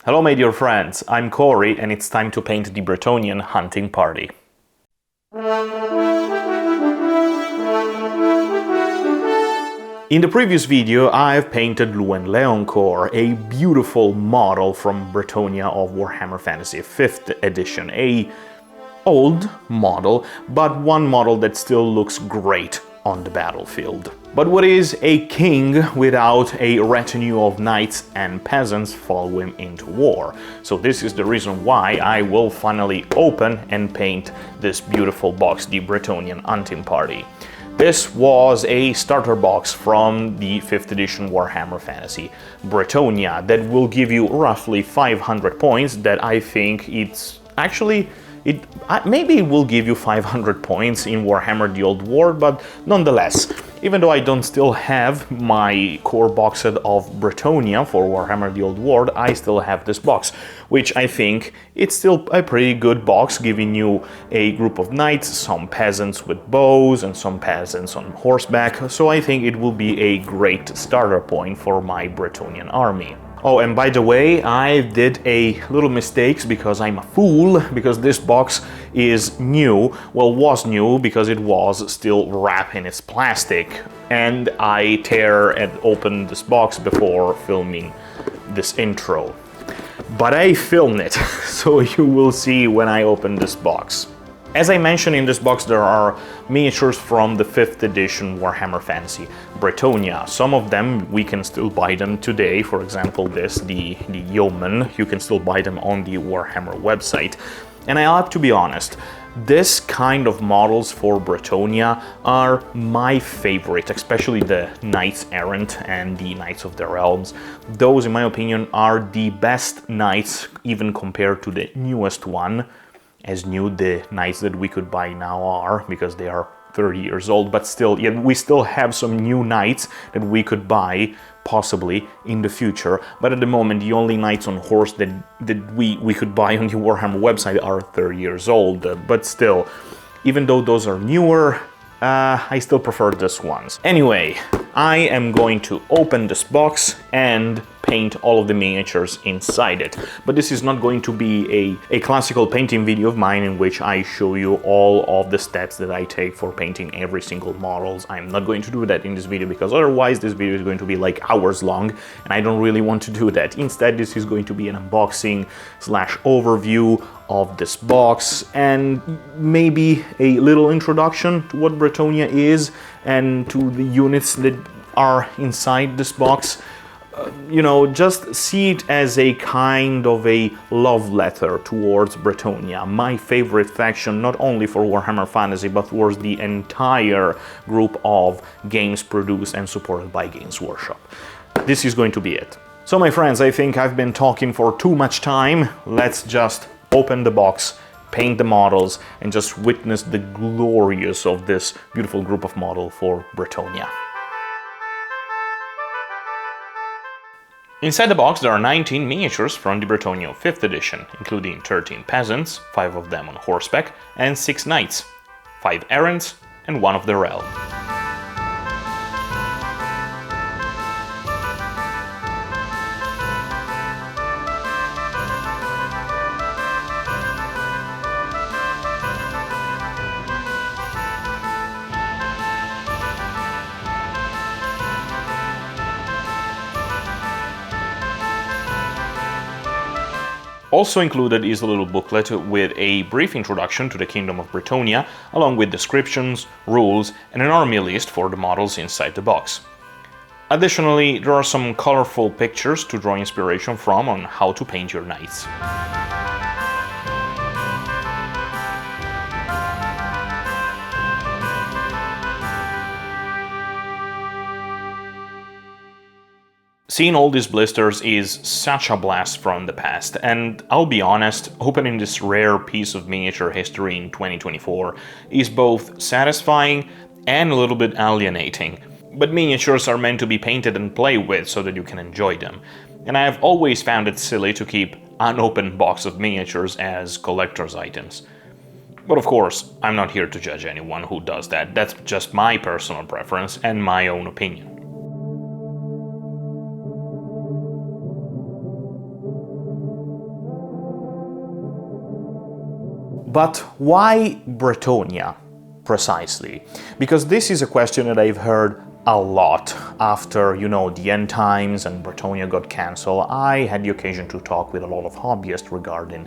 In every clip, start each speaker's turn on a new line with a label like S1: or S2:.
S1: Hello my dear friends, I'm Corey and it's time to paint the Bretonnian Hunting Party. In the previous video I've painted Leoncoeur, a beautiful model from Bretonnia of Warhammer Fantasy 5th edition, a old model, but one model that still looks great on the battlefield. But what is a king without a retinue of knights and peasants following into war? So this is the reason why I will finally open and paint this beautiful box, the Bretonnian Hunting Party. This was a starter box from the 5th edition Warhammer Fantasy Bretonnia that will give you roughly 500 points. That I think it's actually maybe it will give you 500 points in Warhammer the Old War, but nonetheless, even though I don't still have my core box set of Bretonnia for Warhammer the Old War, I still have this box, which I think it's still a pretty good box, giving you a group of knights, some peasants with bows, and some peasants on horseback, so I think it will be a great starter point for my Bretonnian army. Oh, and by the way, I did a little mistakes because I'm a fool, because this box is new. Well, was new because it was still wrapped in its plastic, and I tear and open this box before filming this intro. But I filmed it, so you will see when I open this box. As I mentioned, in this box there are miniatures from the 5th edition Warhammer Fantasy Bretonnia. Some of them we can still buy them today. For example, the yeoman, you can still buy them on the Warhammer website. And I have to be honest, this kind of models for Bretonnia are my favorite, especially the Knights Errant and the Knights of the Realms. Those, in my opinion, are the best knights, even compared to the newest one. As new the knights that we could buy now are, because they are 30 years old, but still, yeah, we still have some new knights that we could buy, possibly, in the future. But at the moment, the only knights on horse that we could buy on the Warhammer website are 30 years old. But still, even though those are newer, I still prefer this ones. Anyway, I am going to open this box and paint all of the miniatures inside it. But this is not going to be a classical painting video of mine in which I show you all of the steps that I take for painting every single models. I'm not going to do that in this video because otherwise this video is going to be like hours long and I don't really want to do that. Instead, this is going to be an unboxing slash overview of this box and maybe a little introduction to what Bretonnia is and to the units that are inside this box. You know, just see it as a kind of a love letter towards Bretonnia, my favorite faction, not only for Warhammer Fantasy, but towards the entire group of games produced and supported by Games Workshop. This is going to be it. So my friends, I think I've been talking for too much time. Let's just open the box, paint the models, and just witness the glorious of this beautiful group of models for Bretonnia. Inside the box there are 19 miniatures from the Bretonnia 5th edition, including 13 peasants, 5 of them on horseback, and 6 knights, 5 errants, and 1 of the realm. Also included is a little booklet with a brief introduction to the Kingdom of Bretonnia, along with descriptions, rules, and an army list for the models inside the box. Additionally, there are some colorful pictures to draw inspiration from on how to paint your knights. Seeing all these blisters is such a blast from the past, and I'll be honest, opening this rare piece of miniature history in 2024 is both satisfying and a little bit alienating. But miniatures are meant to be painted and played with so that you can enjoy them, and I have always found it silly to keep unopened box of miniatures as collector's items. But of course, I'm not here to judge anyone who does that, that's just my personal preference and my own opinion. But why Bretonnia, precisely? Because this is a question that I've heard a lot after, the end times and Bretonnia got cancelled. I had the occasion to talk with a lot of hobbyists regarding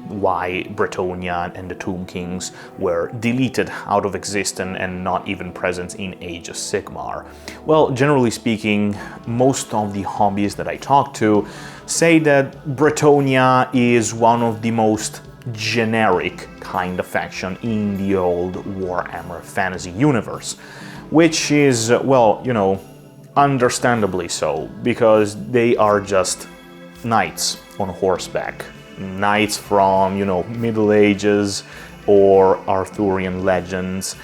S1: why Bretonnia and the Tomb Kings were deleted out of existence and not even present in Age of Sigmar. Well, generally speaking, most of the hobbyists that I talk to say that Bretonnia is one of the most generic kind of faction in the old Warhammer Fantasy universe, which is, understandably so, because they are just knights on horseback. Knights from, Middle Ages or Arthurian legends.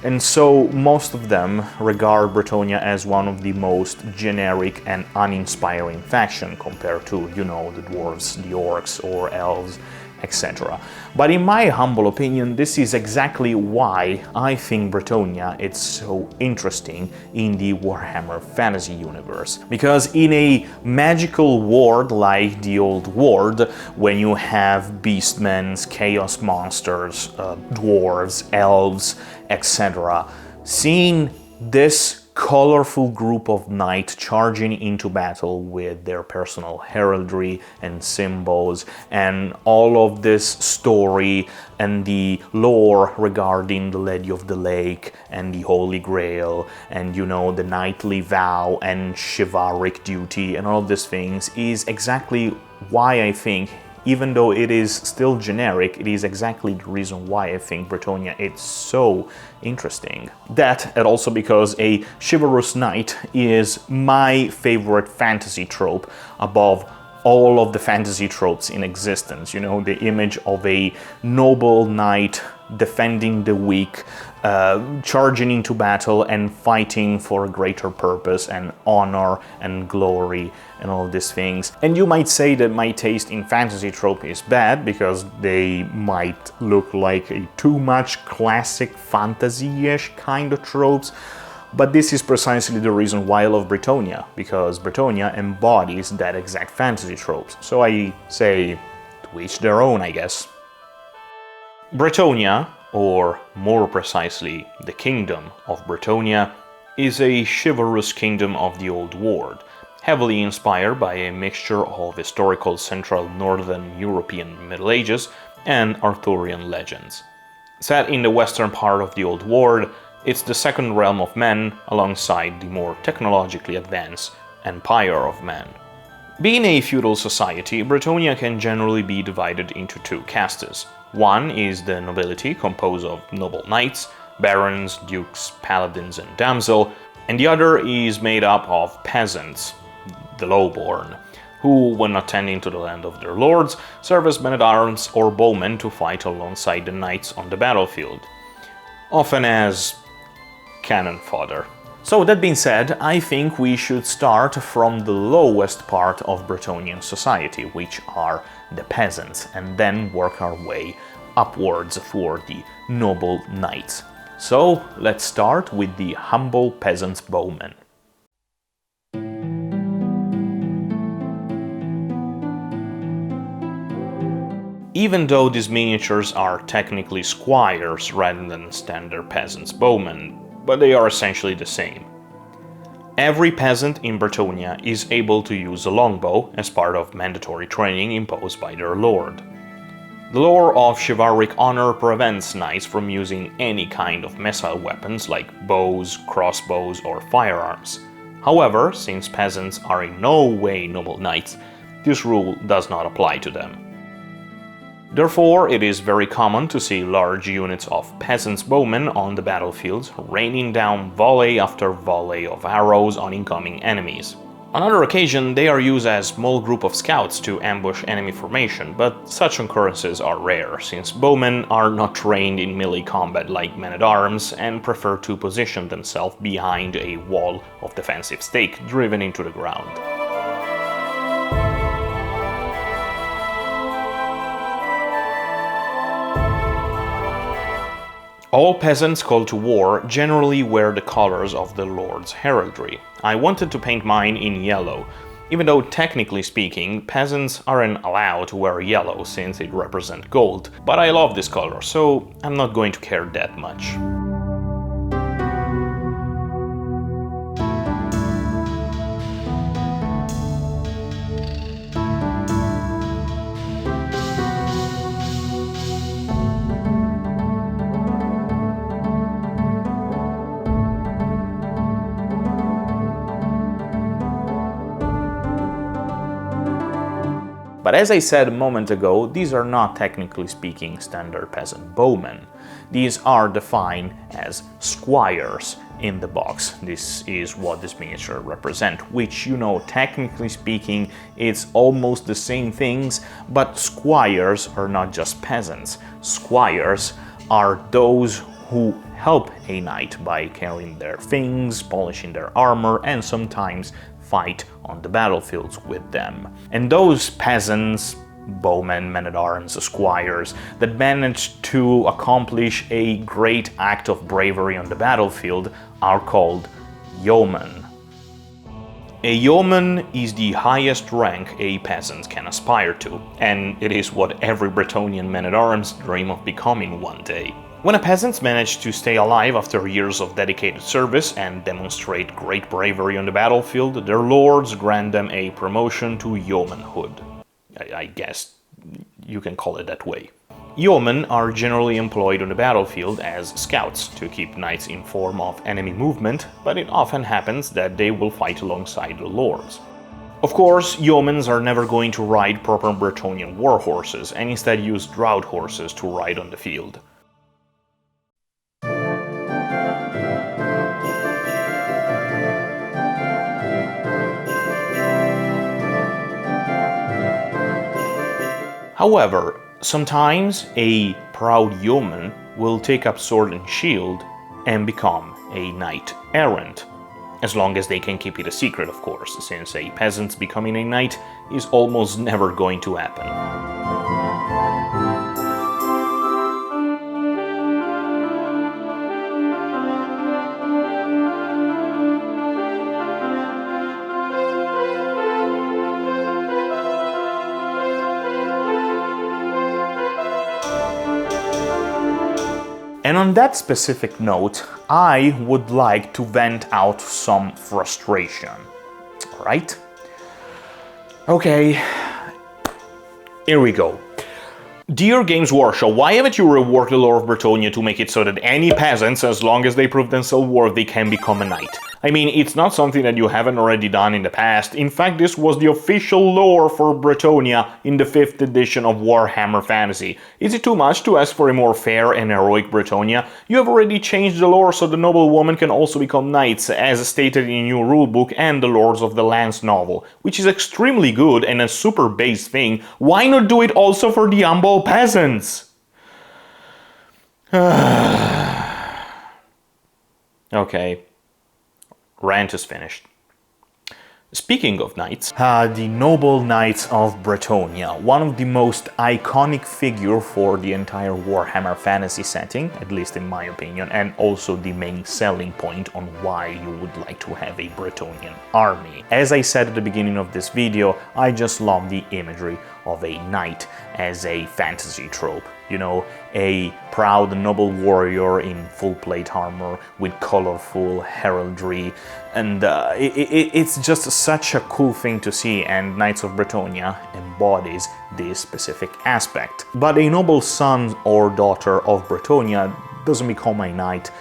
S1: And so most of them regard Bretonnia as one of the most generic and uninspiring faction compared to, the dwarves, the orcs or elves, etc. But in my humble opinion, this is exactly why I think Bretonnia is so interesting in the Warhammer Fantasy universe. Because in a magical world like the old world, when you have beastmen, chaos monsters, dwarves, elves, etc., seeing this colorful group of knights charging into battle with their personal heraldry and symbols and all of this story and the lore regarding the Lady of the Lake and the Holy Grail and the knightly vow and chivalric duty and all of these things is exactly why I think, even though it is still generic, it is exactly the reason why I think Bretonnia is so interesting. That, and also because a chivalrous knight is my favorite fantasy trope above all of the fantasy tropes in existence. The image of a noble knight defending the weak, charging into battle and fighting for a greater purpose and honor and glory and all of these things. And you might say that my taste in fantasy trope is bad because they might look like a too much classic fantasy-ish kind of tropes, but this is precisely the reason why I love Bretonnia, because Bretonnia embodies that exact fantasy tropes. So I say, to each their own, I guess. Bretonnia, or more precisely, the Kingdom of Bretonnia, is a chivalrous kingdom of the Old World, heavily inspired by a mixture of historical Central Northern European Middle Ages and Arthurian legends. Set in the western part of the Old World, it's the second realm of men alongside the more technologically advanced Empire of Men. Being a feudal society, Bretonnia can generally be divided into two castes. One is the nobility, composed of noble knights, barons, dukes, paladins, and damsel, and the other is made up of peasants, the lowborn, who, when not tending to the land of their lords, serve as men-at-arms or bowmen to fight alongside the knights on the battlefield, often as cannon fodder. So that being said, I think we should start from the lowest part of Bretonnian society, which are the peasants, and then work our way upwards for the noble knights. So let's start with the humble Peasants Bowman. Even though these miniatures are technically squires rather than standard Peasants Bowmen, but they are essentially the same. Every peasant in Bretonnia is able to use a longbow as part of mandatory training imposed by their lord. The lore of chivalric honor prevents knights from using any kind of missile weapons like bows, crossbows, or firearms. However, since peasants are in no way noble knights, this rule does not apply to them. Therefore, it is very common to see large units of peasants bowmen on the battlefield, raining down volley after volley of arrows on incoming enemies. On other occasions, they are used as small group of scouts to ambush enemy formation, but such occurrences are rare, since bowmen are not trained in melee combat like men-at-arms and prefer to position themselves behind a wall of defensive stake driven into the ground. All peasants called to war generally wear the colors of the Lord's heraldry. I wanted to paint mine in yellow, Even though technically speaking, peasants aren't allowed to wear yellow since it represents gold, but I love this color, so I'm not going to care that much. But as I said a moment ago, these are not technically speaking standard peasant bowmen. These are defined as squires in the box. This is what this miniature represents, which, you know, technically speaking, it's almost the same things, but squires are not just peasants. Squires are those who help a knight by carrying their things, polishing their armor, and sometimes fight on the battlefields with them. And those peasants, bowmen, men-at-arms, squires, that manage to accomplish a great act of bravery on the battlefield are called yeomen. A yeoman is the highest rank a peasant can aspire to, and it is what every Bretonnian man-at-arms dream of becoming one day. When a peasant manages to stay alive after years of dedicated service and demonstrate great bravery on the battlefield, their lords grant them a promotion to yeomanhood. I guess you can call it that way. Yeomen are generally employed on the battlefield as scouts to keep knights informed of enemy movement, but it often happens that they will fight alongside the lords. Of course, yeomen are never going to ride proper Bretonnian war horses and instead use draught horses to ride on the field. However, sometimes a proud yeoman will take up sword and shield and become a knight-errant, as long as they can keep it a secret, of course, since a peasant becoming a knight is almost never going to happen. And on that specific note, I would like to vent out some frustration. Alright? Okay, here we go. Dear Games Workshop, why haven't you reworked the lore of Bretonnia to make it so that any peasants, as long as they prove themselves worthy, can become a knight? I mean, it's not something that you haven't already done in the past. In fact, this was the official lore for Bretonnia in the 5th edition of Warhammer Fantasy. Is it too much to ask for a more fair and heroic Bretonnia? You have already changed the lore so the noble women can also become knights, as stated in your rulebook and the Lords of the Lance novel, which is extremely good and a super base thing. Why not do it also for the humble peasants? Okay. Rant is finished. Speaking of knights, the noble knights of Bretonnia, one of the most iconic figure for the entire Warhammer Fantasy setting, at least in my opinion, and also the main selling point on why you would like to have a Bretonnian army. As I said at the beginning of this video, I just love the imagery of a knight as a fantasy trope. You know, a proud noble warrior in full plate armor with colorful heraldry, and it's just such a cool thing to see, and Knights of Bretonnia embodies this specific aspect. But a noble son or daughter of Bretonnia doesn't become a knight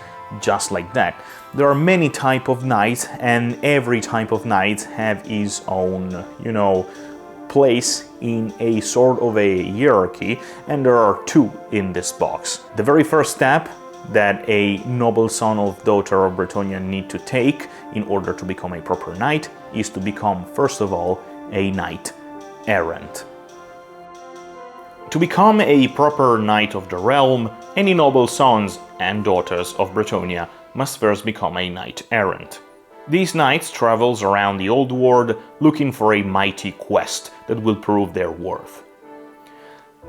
S1: just like that. There are many types of knights, and every type of knight have his own, you know, place in a sort of a hierarchy, and there are two in this box. The very first step that a noble son or daughter of Bretonnia need to take in order to become a proper knight is to become, first of all, a knight-errant. To become a proper knight of the realm, any noble sons and daughters of Bretonnia must first become a knight-errant. These knights travels around the old world looking for a mighty quest that will prove their worth.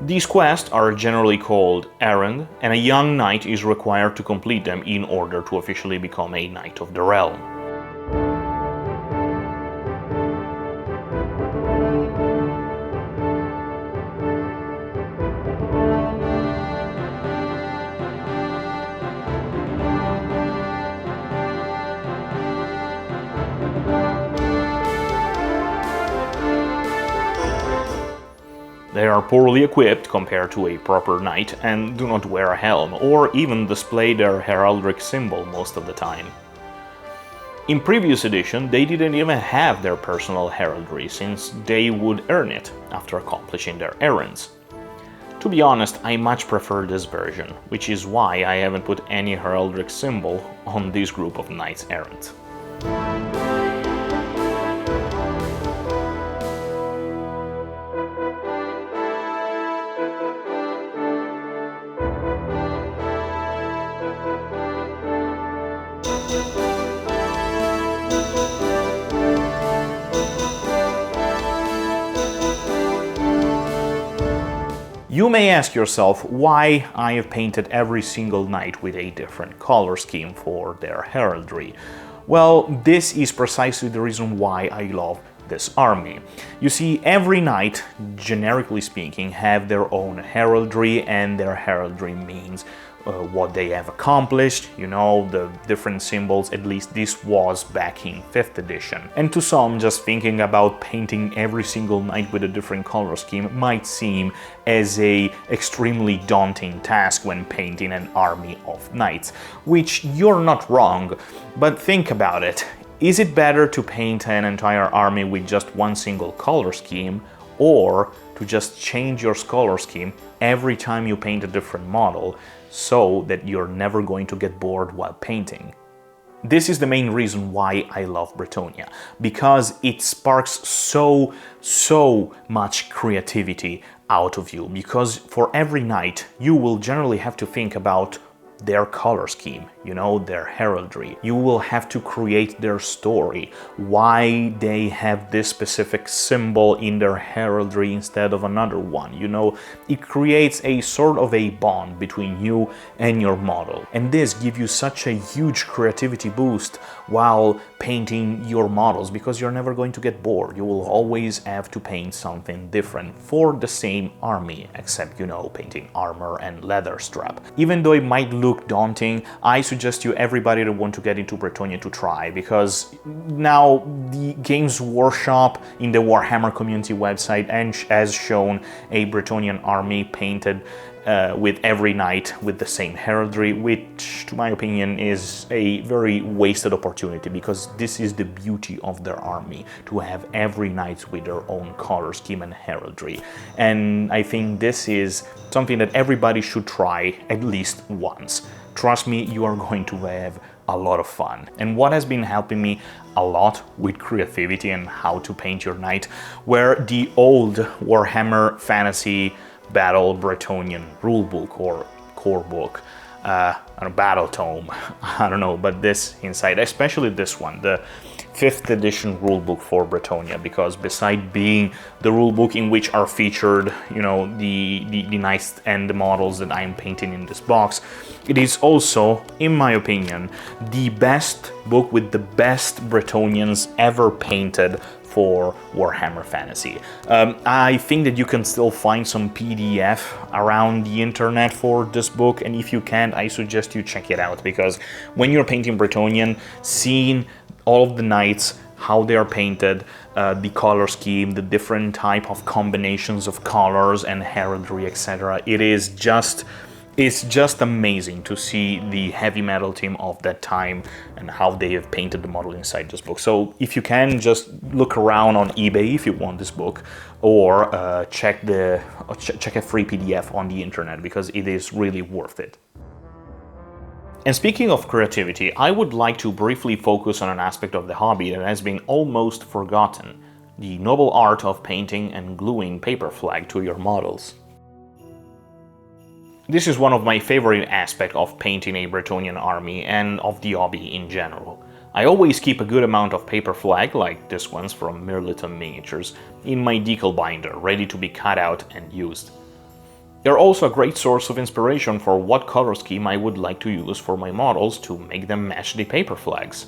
S1: These quests are generally called errand, and a young knight is required to complete them in order to officially become a knight of the realm. They are poorly equipped compared to a proper knight and do not wear a helm or even display their heraldic symbol most of the time. In previous edition, they didn't even have their personal heraldry, since they would earn it after accomplishing their errands. To be honest, I much prefer this version, which is why I haven't put any heraldic symbol on this group of knights errant. You may ask yourself why I have painted every single knight with a different color scheme for their heraldry. Well, this is precisely the reason why I love this army. You see, every knight, generically speaking, have their own heraldry, and their heraldry means what they have accomplished, you know, the different symbols. At least this was back in 5th edition. And to some, just thinking about painting every single knight with a different color scheme might seem as a extremely daunting task when painting an army of knights, which you're not wrong, but think about it. Is it better to paint an entire army with just one single color scheme, or to just change your color scheme every time you paint a different model, so that you're never going to get bored while painting? This is the main reason why I love Bretonnia, because it sparks so much creativity out of you, because for every knight you will generally have to think about their color scheme, you know, their heraldry. You will have to create their story, why they have this specific symbol in their heraldry instead of another one, you know. It creates a sort of a bond between you and your model, and this gives you such a huge creativity boost while painting your models, because you're never going to get bored. You will always have to paint something different for the same army, except, you know, painting armor and leather strap. Even though it might look daunting, I suggest you everybody that want to get into Bretonnia to try, because now the Games Workshop in the Warhammer community website has shown a Bretonnian army painted with every knight with the same heraldry, which, to my opinion, is a very wasted opportunity, because this is the beauty of their army, to have every knight with their own color scheme and heraldry. And I think this is something that everybody should try at least once. Trust me, you are going to have a lot of fun. And what has been helping me a lot with creativity and how to paint your knight were the old Warhammer Fantasy Battle Bretonnian rulebook or core book, a battle tome, I don't know, but this inside, especially this one, the 5th edition rulebook for Bretonnia, because beside being the rulebook in which are featured, you know, the knights and the models that I'm painting in this box, it is also, in my opinion, the best book with the best Bretonnians ever painted for Warhammer Fantasy. I think that you can still find some PDF around the internet for this book, and if you can't, I suggest you check it out, because when you're painting Bretonnian, seeing all of the knights, how they are painted, the color scheme, the different type of combinations of colors and heraldry, etc., it's just amazing to see the heavy metal team of that time and how they have painted the model inside this book. So if you can, just look around on eBay if you want this book, or check a free PDF on the internet, because it is really worth it. And speaking of creativity, I would like to briefly focus on an aspect of the hobby that has been almost forgotten: the noble art of painting and gluing paper flag to your models. This is one of my favorite aspects of painting a Bretonnian army and of the hobby in general. I always keep a good amount of paper flag, like this one's from Mirliton Miniatures, in my decal binder, ready to be cut out and used. They're also a great source of inspiration for what color scheme I would like to use for my models to make them match the paper flags.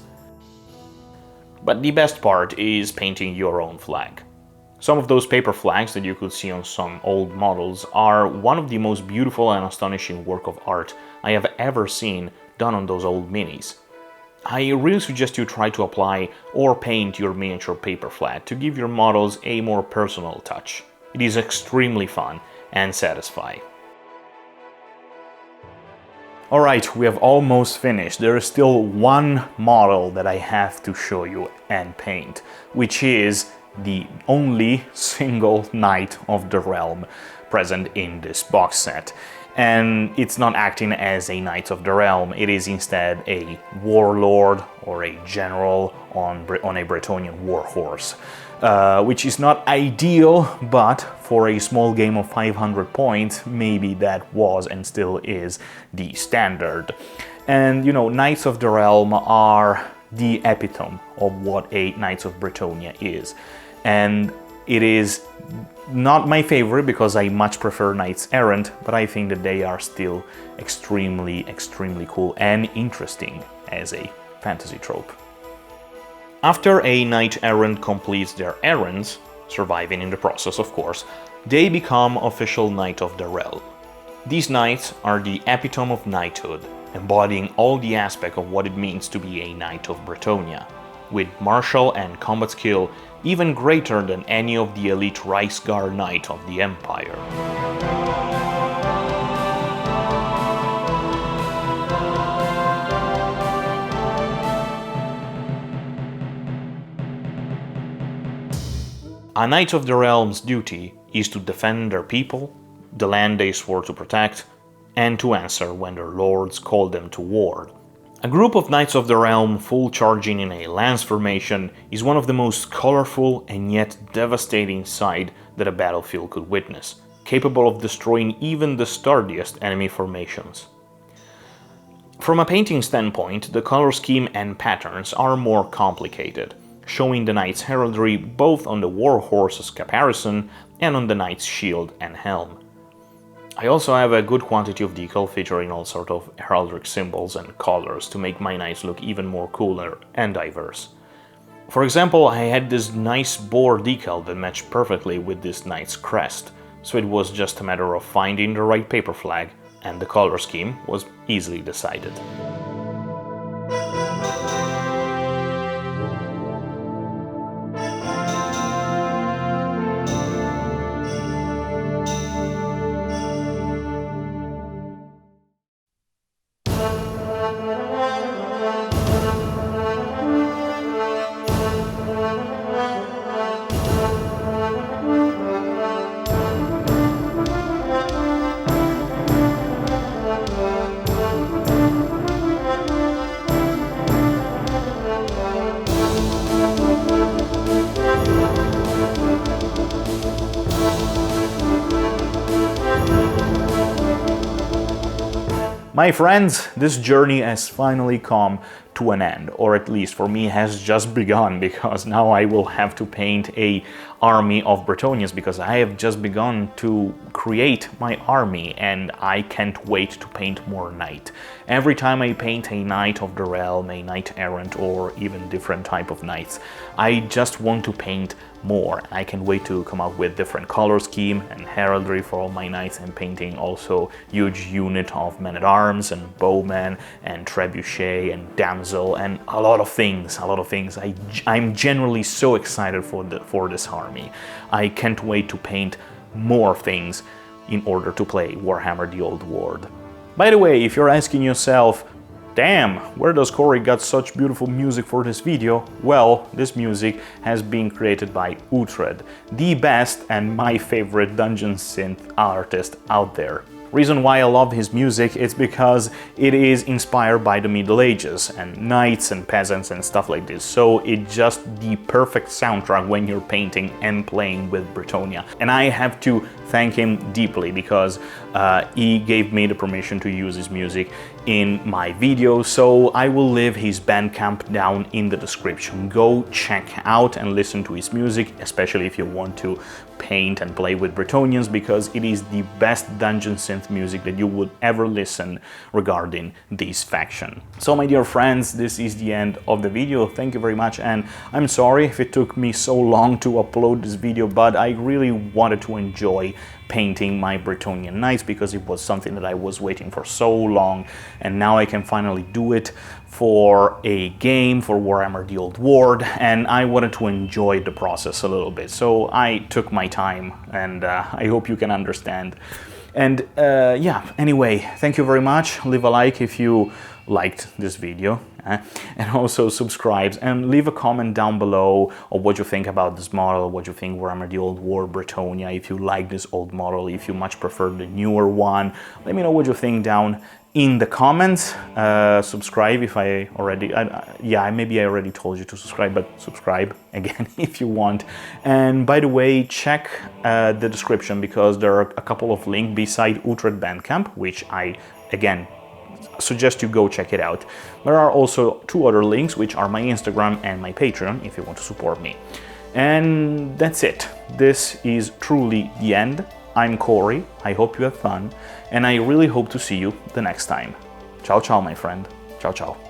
S1: But the best part is painting your own flag. Some of those paper flags that you could see on some old models are one of the most beautiful and astonishing work of art I have ever seen done on those old minis. I really suggest you try to apply or paint your miniature paper flag to give your models a more personal touch. It is extremely fun and satisfying. Alright, we have almost finished. There is still one model that I have to show you and paint, which is the only single Knight of the Realm present in this box set. And it's not acting as a Knight of the Realm, it is instead a warlord or a general on a Bretonnian warhorse. Which is not ideal, but for a small game of 500 points, maybe that was and still is the standard. And you know, Knights of the Realm are the epitome of what a Knights of Bretonnia is. And it is not my favorite because I much prefer Knights Errant, but I think that they are still extremely cool and interesting as a fantasy trope. After a Knight Errant completes their errands, surviving in the process of course, they become official Knight of the Realm. These knights are the epitome of knighthood, embodying all the aspects of what it means to be a Knight of Bretonnia, with martial and combat skill even greater than any of the elite Reichsguard Knight of the Empire. A Knight of the Realm's duty is to defend their people, the land they swore to protect, and to answer when their lords call them to war. A group of Knights of the Realm full charging in a lance formation is one of the most colorful and yet devastating sight that a battlefield could witness, capable of destroying even the sturdiest enemy formations. From a painting standpoint, the color scheme and patterns are more complicated, showing the knight's heraldry both on the warhorse's caparison and on the knight's shield and helm. I also have a good quantity of decal featuring all sorts of heraldic symbols and colors to make my knights look even more cooler and diverse. For example, I had this nice boar decal that matched perfectly with this knight's crest, so it was just a matter of finding the right paper flag, and the color scheme was easily decided. My friends, this journey has finally come to an end, or at least for me has just begun, because now I will have to paint a army of Bretonnians, because I have just begun to create my army and I can't wait to paint more knight. Every time I paint a Knight of the Realm, a Knight Errant, or even different type of knights, I just want to paint more. I can wait to come up with different color scheme and heraldry for all my knights, and painting also huge unit of men-at-arms and bowmen and trebuchet and damsel and a lot of things. I'm generally so excited for this army. I can't wait to paint more things in order to play Warhammer the Old World. By the way, if you're asking yourself, damn, where does Corey got such beautiful music for this video? Well, this music has been created by Uhtred, the best and my favorite dungeon synth artist out there. Reason why I love his music is because it is inspired by the Middle Ages and knights and peasants and stuff like this, so it's just the perfect soundtrack when you're painting and playing with Bretonnia. And I have to thank him deeply because he gave me the permission to use his music in my video, so I will leave his Bandcamp down in the description. Go check out and listen to his music, especially if you want to paint and play with Bretonnians, because it is the best dungeon synth music that you would ever listen regarding this faction. So my dear friends, this is the end of the video. Thank you very much, and I'm sorry if it took me so long to upload this video, but I really wanted to enjoy painting my Bretonnian knights, because it was something that I was waiting for so long, and now I can finally do it for a game, for Warhammer the Old World, and I wanted to enjoy the process a little bit, so I took my time, and I hope you can understand. And yeah, anyway, thank you very much. Leave a like if you liked this video, and also subscribe, and leave a comment down below of what you think about this model, what you think Warhammer the Old World Bretonnia, if you like this old model, if you much prefer the newer one. Let me know what you think down in the comments. Subscribe if I already, yeah, maybe I already told you to subscribe, but subscribe again if you want. And by the way, check the description, because there are a couple of links beside Utrecht Bandcamp, which I, again, suggest you go check it out. There are also 2 other links, which are my Instagram and my Patreon, if you want to support me. And that's it. This is truly the end. I'm Corey, I hope you have fun, and I really hope to see you the next time. Ciao ciao, my friend. Ciao ciao.